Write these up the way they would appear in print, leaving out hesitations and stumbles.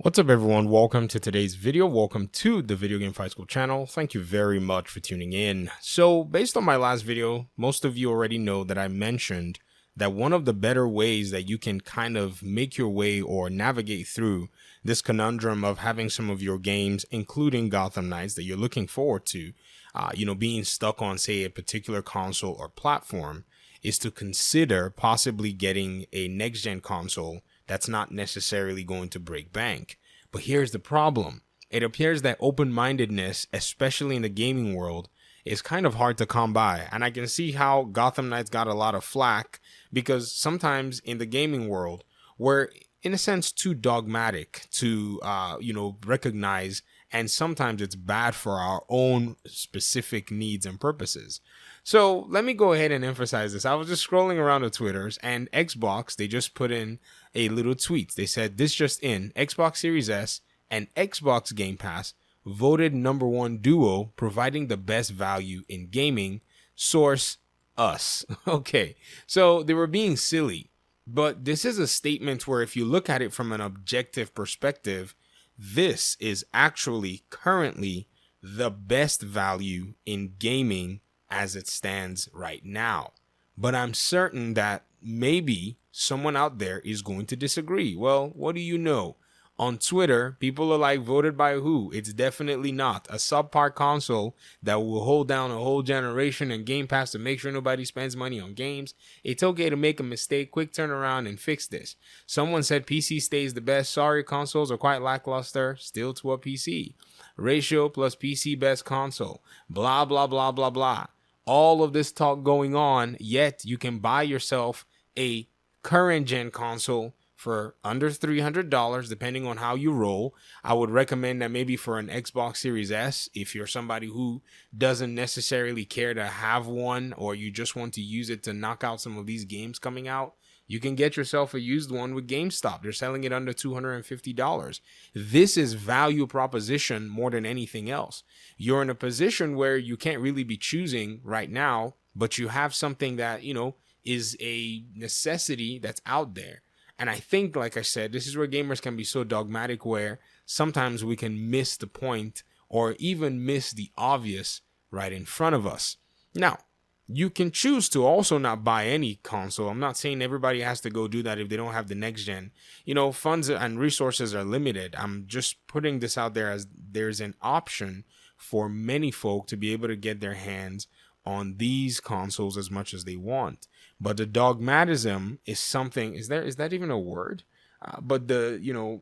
What's up everyone, welcome to today's video. Welcome to the Video Game Fight School channel. Thank you very much for tuning in. So based on my last video, most of you already know that I mentioned that one of the better ways that you can kind of make your way or navigate through this conundrum of having some of your games, including Gotham Knights, that you're looking forward to, being stuck on, say, a particular console or platform, is to consider possibly getting a next-gen console that's not necessarily going to break bank. But here's the problem. It appears that open-mindedness, especially in the gaming world, is kind of hard to come by. And I can see how Gotham Knights got a lot of flack because sometimes in the gaming world, we're in a sense too dogmatic to, recognize, and sometimes it's bad for our own specific needs and purposes. So let me go ahead and emphasize this. I was just scrolling around the Twitters, and Xbox, they just put in a little tweet. They said, this just in, Xbox Series S and Xbox Game Pass voted #1 duo providing the best value in gaming. Source, us. Okay, so they were being silly, but this is a statement where if you look at it from an objective perspective, this is actually currently the best value in gaming as it stands right now. But I'm certain that maybe someone out there is going to disagree. Well, what do you know? On Twitter, people are like, voted by who? It's definitely not a subpar console that will hold down a whole generation and Game Pass to make sure nobody spends money on games. It's okay to make a mistake, quick turn around and fix this. Someone said PC stays the best. Sorry, consoles are quite lackluster. Still to a PC. Ratio plus PC best console. Blah, blah, blah, blah, blah. All of this talk going on, yet you can buy yourself a current gen console for under $300, depending on how you roll. I would recommend that maybe for an Xbox Series S, if you're somebody who doesn't necessarily care to have one, or you just want to use it to knock out some of these games coming out, you can get yourself a used one with GameStop. They're selling it under $250. This is value proposition more than anything else. You're in a position where you can't really be choosing right now, but you have something that, is a necessity that's out there. And I think, like I said, this is where gamers can be so dogmatic, where sometimes we can miss the point or even miss the obvious right in front of us. Now, you can choose to also not buy any console. I'm not saying everybody has to go do that if they don't have the next gen. Funds and resources are limited. I'm just putting this out there as there's an option for many folk to be able to get their hands on these consoles as much as they want. But the dogmatism is something, is that even a word? But the,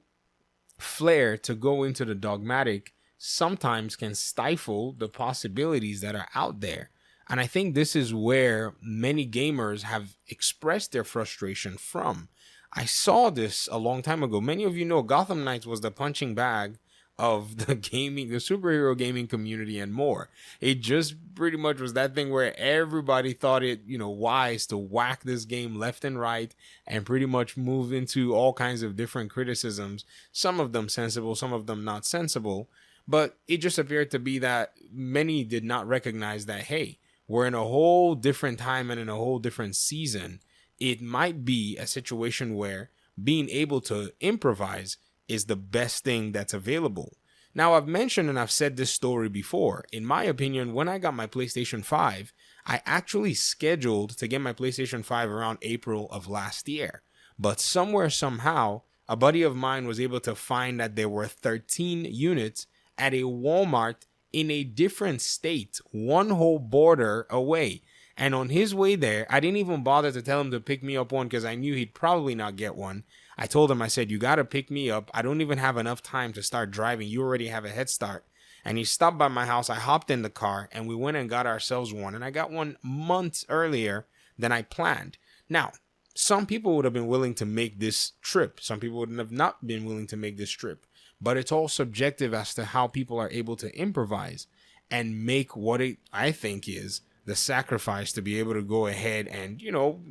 flair to go into the dogmatic sometimes can stifle the possibilities that are out there. And I think this is where many gamers have expressed their frustration from. I saw this a long time ago. Many of you know Gotham Knights was the punching bag of the superhero gaming community and more. It just pretty much was that thing where everybody thought it, wise to whack this game left and right and pretty much move into all kinds of different criticisms, some of them sensible, some of them not sensible. But it just appeared to be that many did not recognize that, hey, we're in a whole different time and in a whole different season. It might be a situation where being able to improvise is the best thing that's available. Now, I've mentioned and I've said this story before. In my opinion, when I got my PlayStation 5, I actually scheduled to get my PlayStation 5 around April of last year. But somewhere, somehow, a buddy of mine was able to find that there were 13 units at a Walmart in a different state, one whole border away. And on his way there, I didn't even bother to tell him to pick me up one because I knew he'd probably not get one. I told him, I said, you got to pick me up. I don't even have enough time to start driving. You already have a head start. And he stopped by my house. I hopped in the car and we went and got ourselves one. And I got one months earlier than I planned. Now, some people would have been willing to make this trip. Some people would have not been willing to make this trip. But it's all subjective as to how people are able to improvise and make what I think is the sacrifice to be able to go ahead and,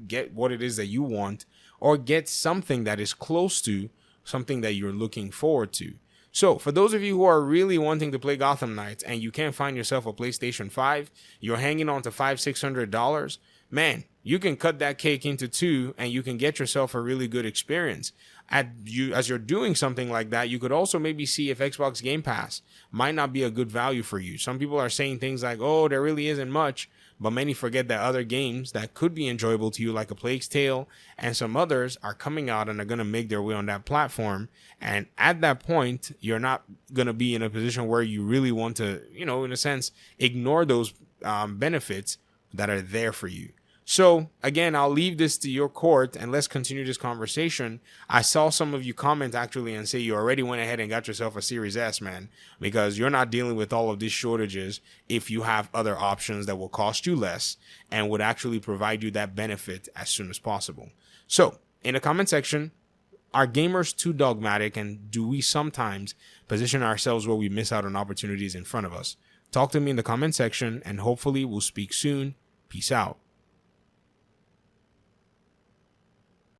get what it is that you want, or get something that is close to something that you're looking forward to. So for those of you who are really wanting to play Gotham Knights and you can't find yourself a PlayStation 5, you're hanging on to $500-$600, man, you can cut that cake into two and you can get yourself a really good experience. As you're doing something like that, you could also maybe see if Xbox Game Pass might not be a good value for you. Some people are saying things like, oh, there really isn't much, but many forget that other games that could be enjoyable to you, like A Plague's Tale and some others, are coming out and are going to make their way on that platform. And at that point, you're not going to be in a position where you really want to, in a sense, ignore those benefits that are there for you. So again, I'll leave this to your court and let's continue this conversation. I saw some of you comment actually and say you already went ahead and got yourself a Series S, man, because you're not dealing with all of these shortages if you have other options that will cost you less and would actually provide you that benefit as soon as possible. So in the comment section, are gamers too dogmatic, and do we sometimes position ourselves where we miss out on opportunities in front of us? Talk to me in the comment section and hopefully we'll speak soon. Peace out.